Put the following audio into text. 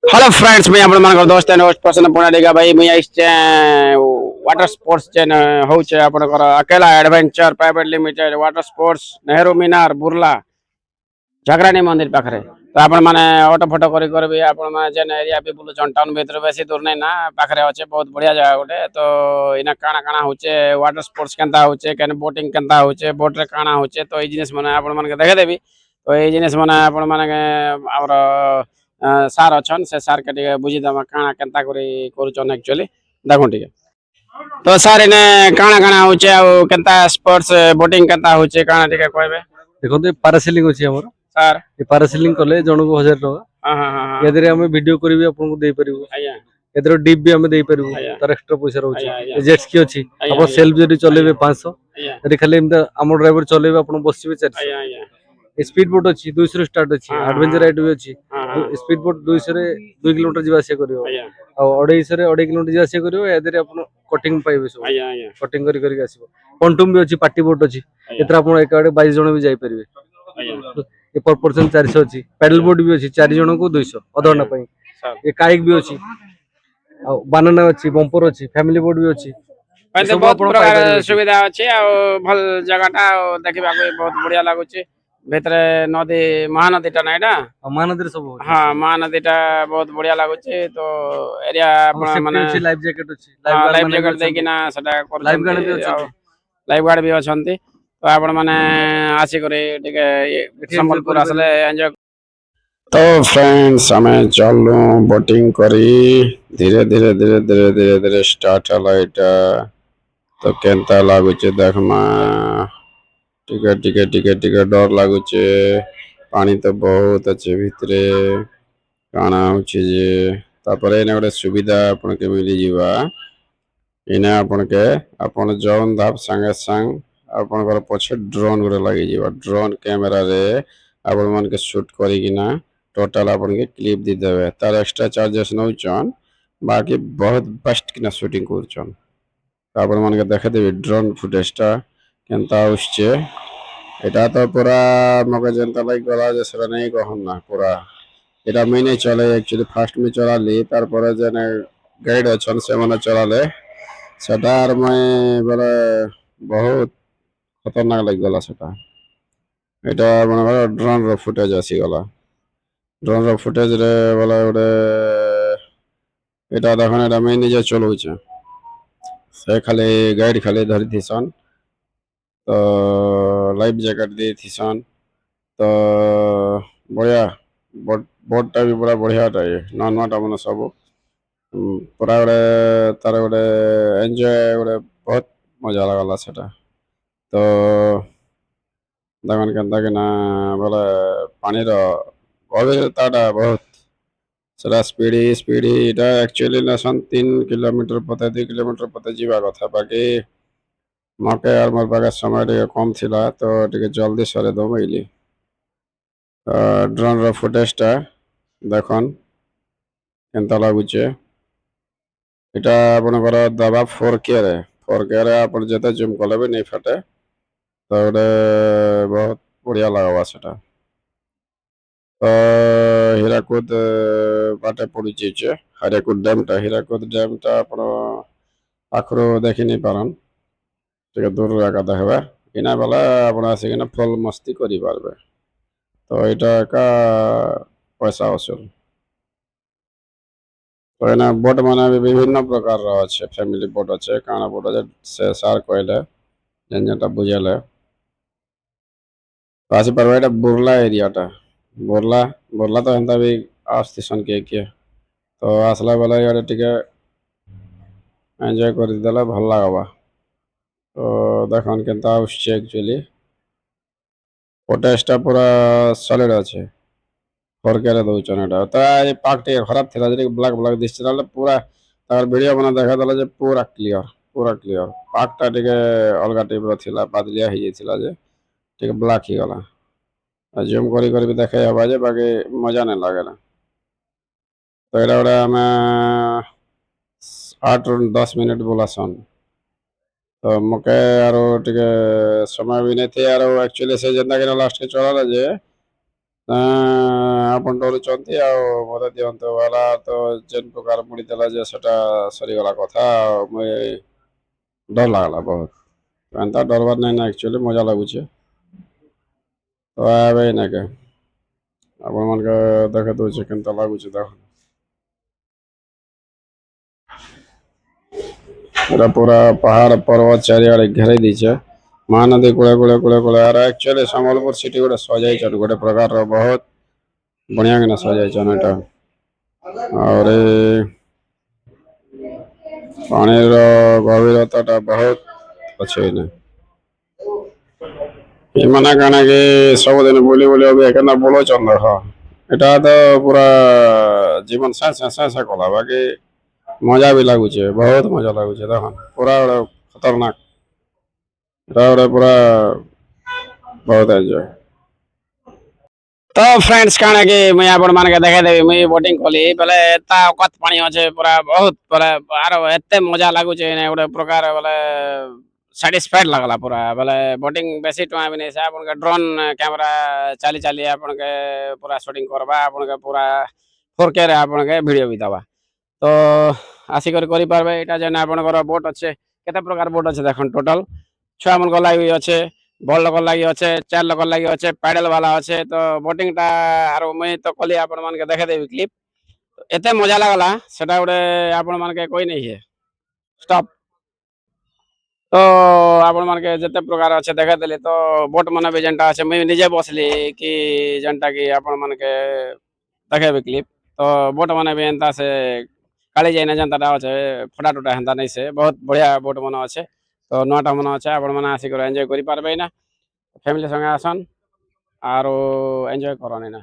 hello friends मैं आपण मानकर दोस्त एंड होस्ट पर्सन पुणे डेगा भाई मैं आइछे वाटर स्पोर्ट्स चेन होचे आपनकर अकेला adventure private limited water sports Nehru मीनार बुर्ला झगरानी मंदिर पाखरे तो आपण माने ऑटो फोटो करी कर भी आपण माने जेन एरिया भी बुलु टाउन भीतर बेसी दूर नहीं ना पाखरे अच्छे बहुत बढ़िया जगह गोटे तो इना काना काना होचे वाटर स्पोर्ट्स केनता होचे केन बोटिंग केनता होचे बोट रे काना होचे तो ए जिनिस माने आपण माने देखे देबी तो ए जिनिस माने आपण माने हमर सार अछन से सार के टिके बुझी दमा काना केनता करी करूचन एक्चुअली देखो टिके तो सार इने काना काना होचे आ केनता स्पोर्ट्स बोटिंग केनता होचे काना टिके कहबे देखो पारासिलिंग अच्छी आमर सार ये पारासिलिंग कले जनक 1000 टका हां हां हां एदरे आमे वीडियो करी भी आपन को दे परिबो आया एदरे डिप भी आमे दे परिबो आया तार एक्स्ट्रा पैसा रहउछ आया आया ये जेट स्की अछि आया आपन सेल्फ जदी चलेबे 500 आया यदि खाली एमता आम ड्राइवर चलेबे आपन बसिबे 400 आया आया स्पीड बोट अछि 200 रे स्टार्ट अछि हाँ हाँ एडवेंचर राइड भी अछि हाँ स्पीड बोट 200 रे 2 किलोमीटर जीवा आसिया करियो आया आ 250 रे 2.5 किलोमीटर जीवा आसिया करियो एदरे आपन कटिंग पाइबे सब आया आया कटिंग करी करी आसीबो पंटूम भी अछि पार्टी बोट अछि आया एतरा आपन एकाडे 22 जण भी जाई परिबे आया ये पर पर्सन 400 अछि पैडल बोट भी अछि 4 जण को 200 अधघंटा पई सब ये काइक भी अछि आ बानाना अछि बम्पर अछि फैमिली बोट भी अछि ये तो सब बहुत आपण पाइ प्रकार परिबे सुविधा अच्छे भल जगहटा देखा बहुत बढ़िया लगुच भितर नदी महानदीटा ना एटा महानदी सब अछि हाँ महानदीटा बहुत बढ़िया लगुच तो एरिया हम आपण सेफ्टी माने अछि लाइफ जैकेट अछि लाइफ हाँ गार्ड लाइफ माने भी जैकेट अछंती देकिना सेटा लाइफ गार्ड करछंती भी अछंती लाइफ गार्ड भी अछंती तो आपण माने आसी करे टिके एठी एन्जॉय संबलपुर करि आसले परिबे एंजॉय तो फ्रेंड्स हमें चलू बोटिंग करी धीरे धीरे धीरे धीरे धीरे धीरे स्टार्ट हला एटा तो केनता लागुचे देखमा टिके टिके टिके टिके डर लागुचे पानी तो बहुत अच्छे भितरे काना होची जे तापरे एने गोटे सुविधा आपण के मिली जीवा इने आपण के आपण जौन धाप संगे संग आपणकर पछे ड्रोन गोटे लगी जीवा ड्रोन कैमरा रे आपण मन के शूट करी किना टोटल आपण के क्लिप दी देबे तार एक्स्ट्रा चार्जेस नउचन बाकी बहुत बेस्ट किना शूटिंग करचन आपण मन के देखे देबे ड्रोन फुटेजटा केनता आउछे এটা তো পুরা মগে যেনতা লাইক গলা যে সেটা নেই কখন না পুরা এটা মেনে চলে অ্যাকচুয়ালি ফার্স্ট মে চলালি তারপরে যেন গাইড অছন সেমানে চলালে সেটা আর মই বলে বহুত খতরনাক লাগি সেটা এটা মনে করো ড্রোন র ফুটেজ আসিগলা ড্রোন র ফুটেজ রে বলে গোটে এটা দেখুন এটা মই নিজে চলউছে সে খালি গাইড খালি ধরি দিছন তো লাইফ জ্যাকেট দিয়ে দিছন तो बढ़िया बोट बोटटा भी पूरा बढ़ियाटा ये नूआ नूआटा माने सब पूरा गोटे तार गोटे एंजॉय गोटे बहुत मजा लगला सेटा तो देखन केनता कि ना बोले पानीर गभीरताटा बहुत सेटा स्पीड स्पीड इटा एक्चुअली लेसन 3 किलोमीटर पते 2 किलोमीटर पते जीवा कथा बाकी मके और मोर पाखे समय टिके कम थिला तो टिके जल्दी सरे दमैली ड्रोन रो फुटेजटा देखन केनता लाଗୁଚେ এটা ଆପଣଙ୍କର ଦବା 4K ରେ 4K ରେ ଆପଣ ଯେତେ ଜୁମ୍ କଲେ ବି ନେଇ ଫାଟେ ତ ଗୋଟେ ବହୁତ ବଢ଼ିଆ ଲାଗ୍ବା ସେଟା ତ ହୀରାକୁଦ ବାଟେ ପଡ଼ୁଛି ଯେ ହୀରାକୁଦ ଡ୍ୟାମ୍ଟା ଆପଣ ପାଖରୁ ଦେଖି ନେଇ ପାରନ୍ ଟିକେ ଦୂରରୁ ଏକା ଦେଖିବେ ଇନା ବେଲେ ଆପଣ ଆସିକିନା ଫୁଲ୍ ମସ୍ତି କରିପାରିବେ ତ ଏଇଟା ଏକା ପଇସା ଅସୁଲ तो एना बोट माने भी विभिन्न प्रकार रो अच्छे फैमिली बोट अच्छे काना बोट अच्छे से सार कहले जेन जेनटा बुझेले तो आसी पारबे एटा बुर्ला एरियाटा बुर्ला बुर्ला तो हेंता भी आस्थिसन के तो आसला बेला इआडे टिके एंजॉय करि देले भल लागबा तो देखन केनता आउछे एक्चुअली फुटेजटा पूरा सॉलिड अच्छे 4K रे दउचन एटा तो ए पार्क टिके खराब थिला जे ब्लैक ब्लैक दिसला पूरा तार वीडियो बना देखा देला जे पूरा क्लियर पार्कटा टिके अलगा टाइप रो थिला बादलिया हो जाइथिला जे टिके ब्लैक ही गला जूम करी करी भी देखे हवा जे बाकी मजा नहीं लागेला तो एटा गोटे आमे 8 ରୁ 10 ମିନିଟ୍ बुलासन तो मके आरो टिके समय भी नहीं थे आरो एक्चुअली से जेंता कि लास्ट के चला जे ଆପଣ ଡରୁଛନ୍ତି ଆଉ ମତେ ଦିଅନ୍ତୁ ବାଲା ତ ଯେନ୍ ପ୍ରକାର ମୁଡ଼ିଦେଲା ଯେ ସେଟା ସରିଗଲା କଥା ଆଉ ମୁଇଁ ଡର ଲାଗଲା ବହୁତ ଏନ୍ତା ଡରବାର ନାଇଁ ନା ଆକ୍ଚୁଆଲି ମଜା ଲାଗୁଛେ ତ ଏବେ ନାକେ ଆପଣମାନଙ୍କୁ ଦେଖେଇ ଦଉଛେ କେନ୍ତା ଲାଗୁଛି ଦେଖ ଏଟା ପୁରା ପାହାଡ଼ ପର୍ବତ ଚାରିଆଡ଼େ ଘେରେଇ ଦେଇଛେ ମହାନଦୀ କୂଳେ ଆର ଆକ୍ଚୁଆଲି ସମ୍ବଲପୁର ସିଟି ଗୋଟେ ସଜାଇଛନ୍ ଗୋଟେ ପ୍ରକାରର ବହୁତ ବଢ଼ିଆ କିନା ସଜାଇଛନ୍ ଏଟା ଆହୁରି ପାଣିର ଗଭୀରତାଟା ବହୁତ ଅଛି ଏଇନେ ଏମାନେ କାଣା କି ସବୁଦିନ ବୁଲି କେନ୍ତା ବୁଲଉଛନ୍ ଦେଖ ଏଟା ତ ପୁରା ଜୀବନ ସାଁ କଲା ବାକି ମଜା ବି ଲାଗୁଛେ ବହୁତ ମଜା ଲାଗୁଛେ ଦେଖ ପୁରା ଗୋଟେ ଖତରନାକ ଏଟା ଗୋଟେ ପୁରା ବହୁତ ଏନ୍ଜୟ तो फ्रेंड्स काଣା कि मुई आपण मानके देखेदेबी मुई बोटिंग कली बेले एता अकत पानी अच्छे पूरा बहुत बेले आर एते मजा लागुचे ने गोटे प्रकार बेले सैटिस्फाइड लागला पूरा बेले बोटिंग बेसी टुआ भी नहीं से आपन के ड्रोन कैमरा चाली चाली आपन के पूरा शूटिंग करबा आपन के पूरा 4K रे आपन के वीडियो भी दबा तो आसिकर करि पारबे एटा जेने आपन बोट अच्छे केते प्रकार बोट अच्छे देखन टोटल छुआ मन को लागि अच्छे बड़ लोक लगी अच्छे 4 लोक लगी अच्छे पैडल वाला अच्छे तो बोटिंग टा आरो मुई तो कली आपण मान के देखे देबी क्लिप एते मजा लागला सेटा गोटे आपण मान के कोई नहीं है स्टॉप तो आपण मान के जते प्रकार अच्छे देखे देली तो बोट मन भी जेंटा अच्छे मुई निजे बसली कि जेंटा कि आपण मान के देखेबी क्लिप तो बोट मन भी एंता से काली जाइना जेंता अच्छे फटा टुटा हेंता नहीं से बहुत बढ़िया बोट मन अच्छे तो नौटा मन अच्छे आपण मन आसिक एंजॉय करि पारबे ना फैमिली संगे आसन आरो एंजॉय करनी ना